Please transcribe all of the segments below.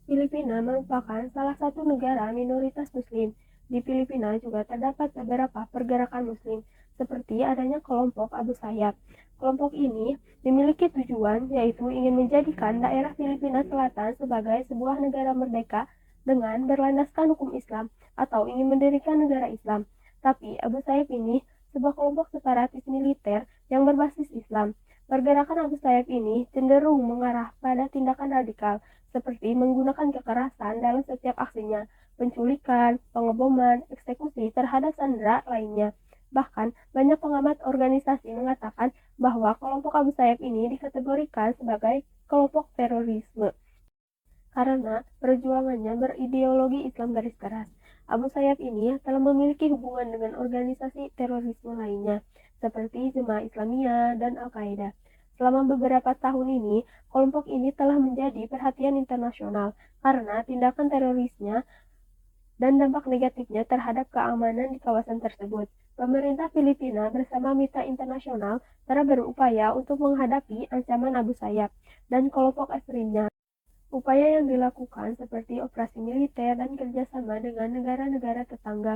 Filipina merupakan salah satu negara minoritas Muslim. Di Filipina juga terdapat beberapa pergerakan Muslim, seperti adanya kelompok Abu Sayyaf. Kelompok ini memiliki tujuan yaitu ingin menjadikan daerah Filipina Selatan sebagai sebuah negara merdeka dengan berlandaskan hukum Islam atau ingin mendirikan negara Islam. Tapi Abu Sayyaf ini sebuah kelompok separatis militer yang berbasis Islam. Pergerakan Abu Sayyaf ini cenderung mengarah pada tindakan radikal seperti menggunakan kekerasan dalam setiap aksinya, penculikan, pengeboman, eksekusi terhadap sandera lainnya. Bahkan, banyak pengamat organisasi mengatakan bahwa kelompok Abu Sayyaf ini dikategorikan sebagai kelompok terorisme karena perjuangannya berideologi Islam garis keras. Abu Sayyaf ini telah memiliki hubungan dengan organisasi terorisme lainnya, seperti Jemaah Islamiyah dan Al-Qaeda. Selama beberapa tahun ini, kelompok ini telah menjadi perhatian internasional karena tindakan terorisnya dan dampak negatifnya terhadap keamanan di kawasan tersebut. Pemerintah Filipina bersama mitra internasional telah berupaya untuk menghadapi ancaman Abu Sayyaf dan kelompok ekstrimnya. Upaya yang dilakukan seperti operasi militer dan kerjasama dengan negara-negara tetangga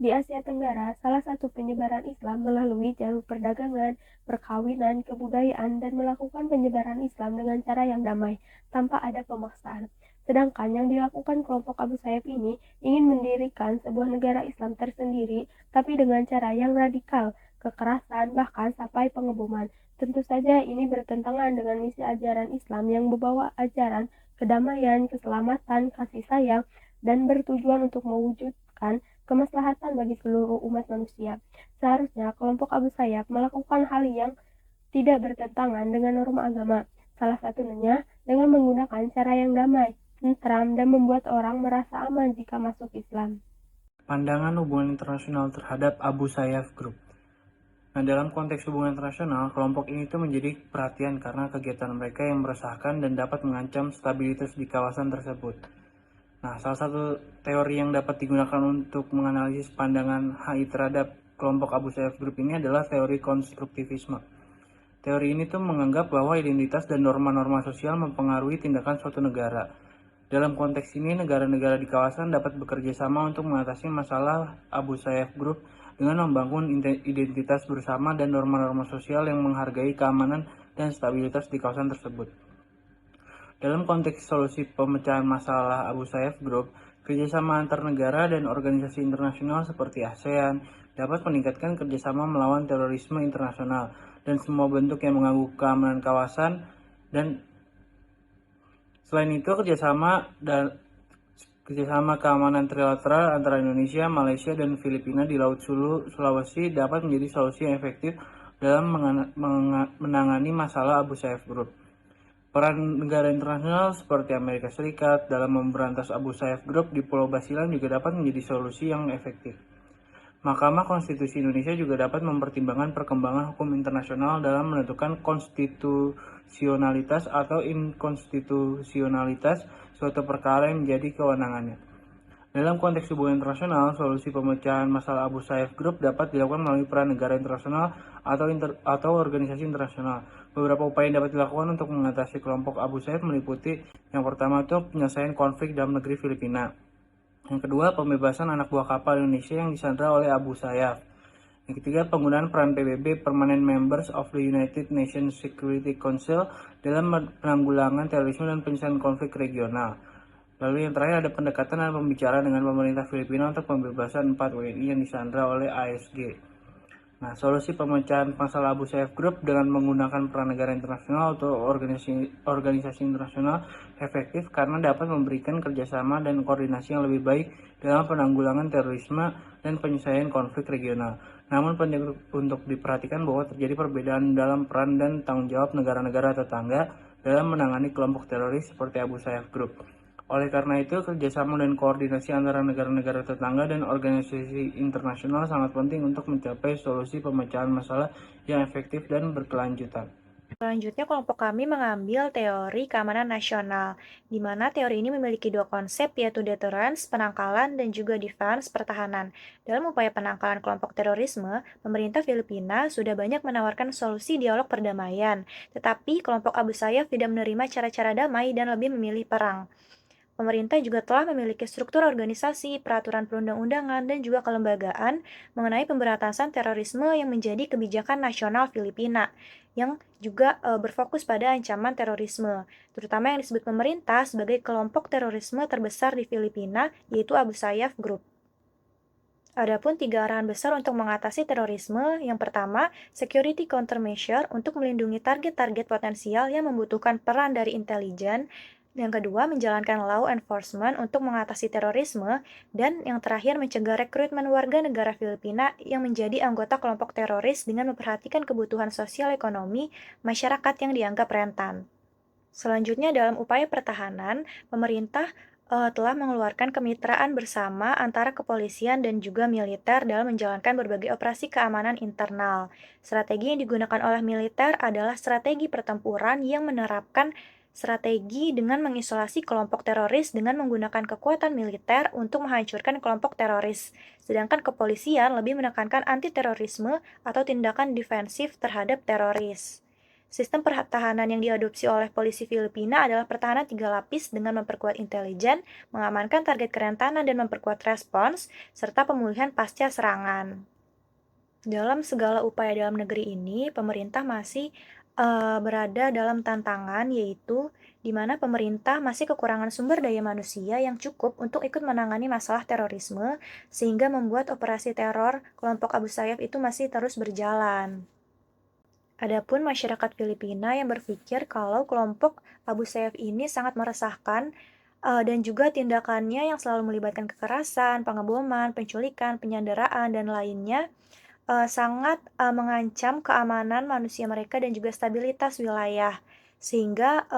di Asia Tenggara, salah satu penyebaran Islam melalui jalur perdagangan, perkawinan, kebudayaan, dan melakukan penyebaran Islam dengan cara yang damai, tanpa ada pemaksaan. Sedangkan yang dilakukan kelompok Abu Sayyaf ini ingin mendirikan sebuah negara Islam tersendiri, tapi dengan cara yang radikal, kekerasan, bahkan sampai pengeboman. Tentu saja ini bertentangan dengan misi ajaran Islam yang membawa ajaran kedamaian, keselamatan, kasih sayang, dan bertujuan untuk mewujudkan kemaslahatan bagi seluruh umat manusia. Seharusnya kelompok Abu Sayyaf melakukan hal yang tidak bertentangan dengan norma agama, salah satunya dengan menggunakan cara yang damai, tentram, dan membuat orang merasa aman jika masuk Islam. Pandangan hubungan internasional terhadap Abu Sayyaf Group. Nah, dalam konteks hubungan internasional, kelompok ini tuh menjadi perhatian karena kegiatan mereka yang meresahkan dan dapat mengancam stabilitas di kawasan tersebut. Nah, salah satu teori yang dapat digunakan untuk menganalisis pandangan HI terhadap kelompok Abu Sayyaf Group ini adalah teori konstruktivisme. Teori ini tuh menganggap bahwa identitas dan norma-norma sosial mempengaruhi tindakan suatu negara. Dalam konteks ini, negara-negara di kawasan dapat bekerja sama untuk mengatasi masalah Abu Sayyaf Group dengan membangun identitas bersama dan norma-norma sosial yang menghargai keamanan dan stabilitas di kawasan tersebut. Dalam konteks solusi pemecahan masalah Abu Sayyaf Group, kerjasama antar negara dan organisasi internasional seperti ASEAN dapat meningkatkan kerjasama melawan terorisme internasional dan semua bentuk yang mengganggu keamanan kawasan. Dan selain itu, kerjasama keamanan trilateral antara Indonesia, Malaysia, dan Filipina di Laut Sulu, Sulawesi dapat menjadi solusi yang efektif dalam menangani masalah Abu Sayyaf Group. Peran negara internasional seperti Amerika Serikat dalam memberantas Abu Sayyaf Group di Pulau Basilan juga dapat menjadi solusi yang efektif. Mahkamah Konstitusi Indonesia juga dapat mempertimbangkan perkembangan hukum internasional dalam menentukan konstitusionalitas atau inkonstitusionalitas suatu perkara yang menjadi kewenangannya. Dalam konteks hubungan internasional, solusi pemecahan masalah Abu Sayyaf Group dapat dilakukan melalui peran negara internasional atau organisasi internasional. Beberapa upaya yang dapat dilakukan untuk mengatasi kelompok Abu Sayyaf meliputi yang pertama itu penyelesaian konflik dalam negeri Filipina. Yang kedua, pembebasan anak buah kapal Indonesia yang disandra oleh Abu Sayyaf. Yang ketiga, penggunaan peran PBB Permanent Members of the United Nations Security Council dalam penanggulangan terorisme dan penyelesaian konflik regional. Lalu yang terakhir ada pendekatan dan pembicaraan dengan pemerintah Filipina untuk pembebasan 4 WNI yang disandra oleh ASG. Nah, solusi pemecahan masalah Abu Sayyaf Group dengan menggunakan peran negara internasional atau organisasi internasional efektif karena dapat memberikan kerjasama dan koordinasi yang lebih baik dalam penanggulangan terorisme dan penyelesaian konflik regional. Namun penting untuk diperhatikan bahwa terjadi perbedaan dalam peran dan tanggung jawab negara-negara tetangga dalam menangani kelompok teroris seperti Abu Sayyaf Group. Oleh karena itu, kerjasama dan koordinasi antara negara-negara tetangga dan organisasi internasional sangat penting untuk mencapai solusi pemecahan masalah yang efektif dan berkelanjutan. Selanjutnya, kelompok kami mengambil teori keamanan nasional, di mana teori ini memiliki dua konsep, yaitu deterrence, penangkalan, dan juga defense, pertahanan. Dalam upaya penangkalan kelompok terorisme, pemerintah Filipina sudah banyak menawarkan solusi dialog perdamaian, tetapi kelompok Abu Sayyaf tidak menerima cara-cara damai dan lebih memilih perang. pemerintah juga telah memiliki struktur organisasi, peraturan perundang-undangan, dan juga kelembagaan mengenai pemberantasan terorisme yang menjadi kebijakan nasional Filipina, yang juga berfokus pada ancaman terorisme, terutama yang disebut pemerintah sebagai kelompok terorisme terbesar di Filipina, yaitu Abu Sayyaf Group. Adapun 3 arahan besar untuk mengatasi terorisme. Yang pertama, security countermeasure untuk melindungi target-target potensial yang membutuhkan peran dari intelijen. Yang kedua, menjalankan law enforcement untuk mengatasi terorisme. Dan yang terakhir, mencegah rekrutmen warga negara Filipina yang menjadi anggota kelompok teroris dengan memperhatikan kebutuhan sosial ekonomi masyarakat yang dianggap rentan. Selanjutnya, dalam upaya pertahanan, pemerintah telah mengeluarkan kemitraan bersama antara kepolisian dan juga militer dalam menjalankan berbagai operasi keamanan internal. Strategi yang digunakan oleh militer adalah strategi pertempuran yang menerapkan strategi dengan mengisolasi kelompok teroris dengan menggunakan kekuatan militer untuk menghancurkan kelompok teroris. Sedangkan kepolisian lebih menekankan anti-terorisme atau tindakan defensif terhadap teroris. Sistem pertahanan yang diadopsi oleh polisi Filipina adalah pertahanan 3 lapis dengan memperkuat intelijen, mengamankan target kerentanan dan memperkuat respons, serta pemulihan pasca serangan. Dalam segala upaya dalam negeri ini, pemerintah masih berada dalam tantangan, yaitu di mana pemerintah masih kekurangan sumber daya manusia yang cukup untuk ikut menangani masalah terorisme, sehingga membuat operasi teror kelompok Abu Sayyaf itu masih terus berjalan. Adapun masyarakat Filipina yang berpikir kalau kelompok Abu Sayyaf ini sangat meresahkan dan juga tindakannya yang selalu melibatkan kekerasan, pengeboman, penculikan, penyanderaan, dan lainnya sangat mengancam keamanan manusia mereka dan juga stabilitas wilayah. Sehingga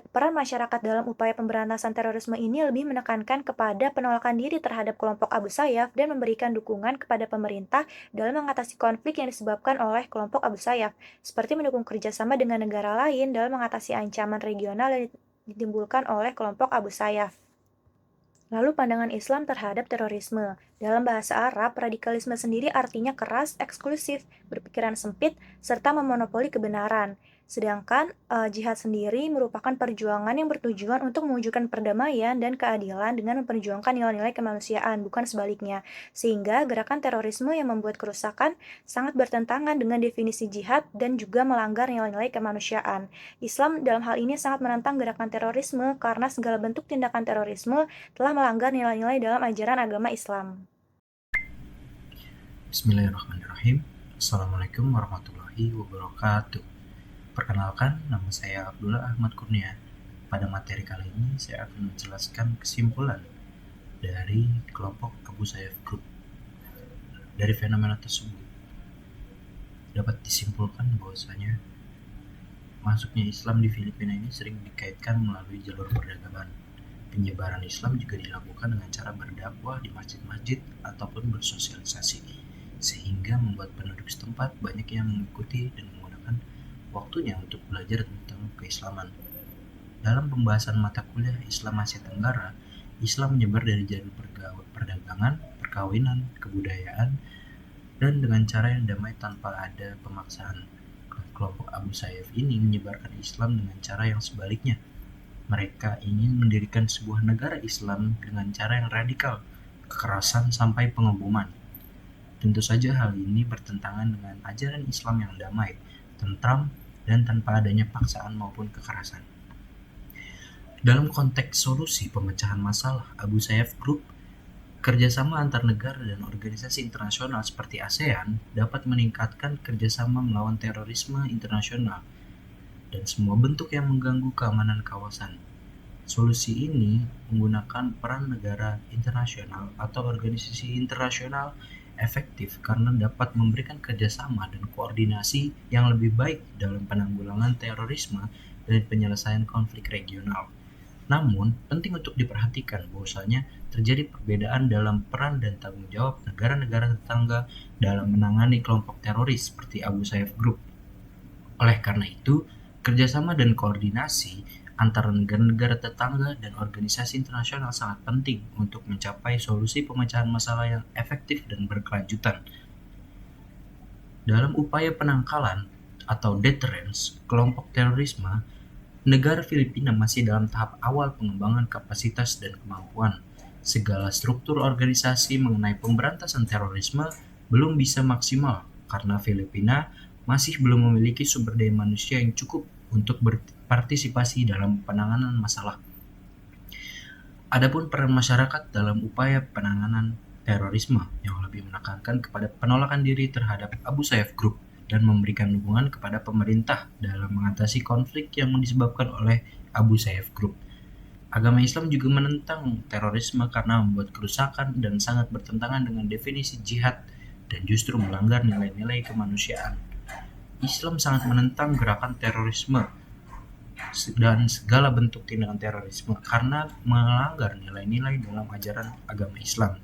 peran masyarakat dalam upaya pemberantasan terorisme ini lebih menekankan kepada penolakan diri terhadap kelompok Abu Sayyaf dan memberikan dukungan kepada pemerintah dalam mengatasi konflik yang disebabkan oleh kelompok Abu Sayyaf, seperti mendukung kerjasama dengan negara lain dalam mengatasi ancaman regional yang ditimbulkan oleh kelompok Abu Sayyaf. Lalu pandangan Islam terhadap terorisme. Dalam bahasa Arab, radikalisme sendiri artinya keras, eksklusif, berpikiran sempit, serta memonopoli kebenaran. Sedangkan jihad sendiri merupakan perjuangan yang bertujuan untuk mewujudkan perdamaian dan keadilan dengan memperjuangkan nilai-nilai kemanusiaan, bukan sebaliknya. Sehingga gerakan terorisme yang membuat kerusakan sangat bertentangan dengan definisi jihad dan juga melanggar nilai-nilai kemanusiaan. Islam dalam hal ini sangat menentang gerakan terorisme karena segala bentuk tindakan terorisme telah melanggar nilai-nilai dalam ajaran agama Islam. Bismillahirrahmanirrahim. Assalamualaikum warahmatullahi wabarakatuh. Perkenalkan, nama saya Abdullah Ahmad Kurnia. Pada materi kali ini saya akan menjelaskan kesimpulan dari kelompok Abu Sayyaf Group. Dari fenomena tersebut dapat disimpulkan bahwasanya masuknya Islam di Filipina ini sering dikaitkan melalui jalur perdagangan. Penyebaran Islam juga dilakukan dengan cara berdakwah di masjid-masjid ataupun bersosialisasi, sehingga membuat penduduk setempat banyak yang mengikuti dan menggunakan waktunya untuk belajar tentang keislaman. Dalam pembahasan mata kuliah Islam Asia Tenggara, Islam menyebar dari jalur perdagangan, perkawinan, kebudayaan, dan dengan cara yang damai tanpa ada pemaksaan. Kelompok Abu Sayyaf ini menyebarkan Islam dengan cara yang sebaliknya. Mereka ingin mendirikan sebuah negara Islam dengan cara yang radikal, kekerasan sampai pengeboman. Tentu saja hal ini bertentangan dengan ajaran Islam yang damai, tentram, dan tanpa adanya paksaan maupun kekerasan. Dalam konteks solusi pemecahan masalah Abu Sayyaf Group, kerjasama antar negara dan organisasi internasional seperti ASEAN dapat meningkatkan kerjasama melawan terorisme internasional dan semua bentuk yang mengganggu keamanan kawasan. Solusi ini menggunakan peran negara internasional atau organisasi internasional efektif karena dapat memberikan kerjasama dan koordinasi yang lebih baik dalam penanggulangan terorisme dan penyelesaian konflik regional. Namun, penting untuk diperhatikan bahwasanya terjadi perbedaan dalam peran dan tanggung jawab negara-negara tetangga dalam menangani kelompok teroris seperti Abu Sayyaf Group. Oleh karena itu, kerjasama dan koordinasi antara negara-negara tetangga dan organisasi internasional sangat penting untuk mencapai solusi pemecahan masalah yang efektif dan berkelanjutan. Dalam upaya penangkalan atau deterrence kelompok terorisme, Negara Filipina masih dalam tahap awal pengembangan kapasitas dan kemampuan. Segala struktur organisasi mengenai pemberantasan terorisme belum bisa maksimal karena Filipina masih belum memiliki sumber daya manusia yang cukup untuk berpartisipasi dalam penanganan masalah. Adapun peran masyarakat dalam upaya penanganan terorisme yang lebih menekankan kepada penolakan diri terhadap Abu Sayyaf Group dan memberikan dukungan kepada pemerintah dalam mengatasi konflik yang disebabkan oleh Abu Sayyaf Group. Agama Islam juga menentang terorisme karena membuat kerusakan dan sangat bertentangan dengan definisi jihad dan justru melanggar nilai-nilai kemanusiaan. Islam sangat menentang gerakan terorisme dan segala bentuk tindakan terorisme karena melanggar nilai-nilai dalam ajaran agama Islam.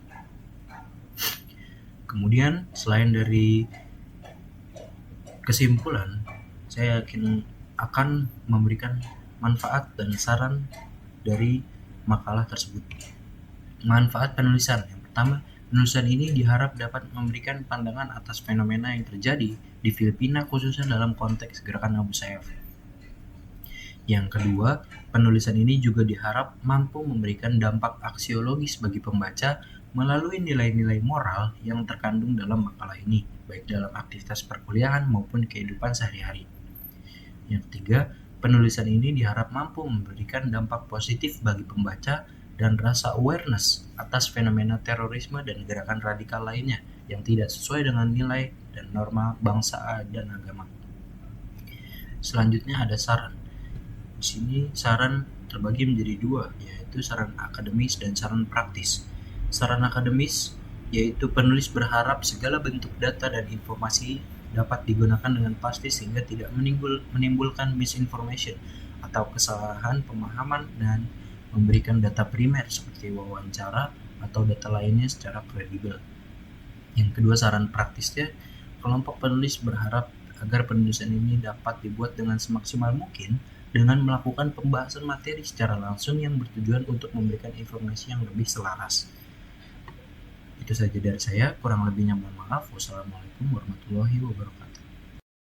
Kemudian selain dari kesimpulan, saya yakin akan memberikan manfaat dan saran dari makalah tersebut. Manfaat penulisan. Yang pertama, penulisan ini diharap dapat memberikan pandangan atas fenomena yang terjadi di Filipina khususnya dalam konteks gerakan Abu Sayyaf. Yang kedua, penulisan ini juga diharap mampu memberikan dampak aksiologis bagi pembaca melalui nilai-nilai moral yang terkandung dalam makalah ini, baik dalam aktivitas perkuliahan maupun kehidupan sehari-hari. Yang ketiga, penulisan ini diharap mampu memberikan dampak positif bagi pembaca dan rasa awareness atas fenomena terorisme dan gerakan radikal lainnya yang tidak sesuai dengan nilai dan norma bangsa dan agama. Selanjutnya ada saran. Di sini saran terbagi menjadi dua, yaitu saran akademis dan saran praktis. Saran akademis yaitu penulis berharap segala bentuk data dan informasi dapat digunakan dengan pasti sehingga tidak menimbulkan misinformation atau kesalahan pemahaman dan memberikan data primer seperti wawancara atau data lainnya secara kredibel. Yang kedua, saran praktisnya, kelompok penulis berharap agar penulisan ini dapat dibuat dengan semaksimal mungkin dengan melakukan pembahasan materi secara langsung yang bertujuan untuk memberikan informasi yang lebih selaras. Itu saja dari saya, kurang lebihnya mohon maaf. Wassalamualaikum warahmatullahi wabarakatuh.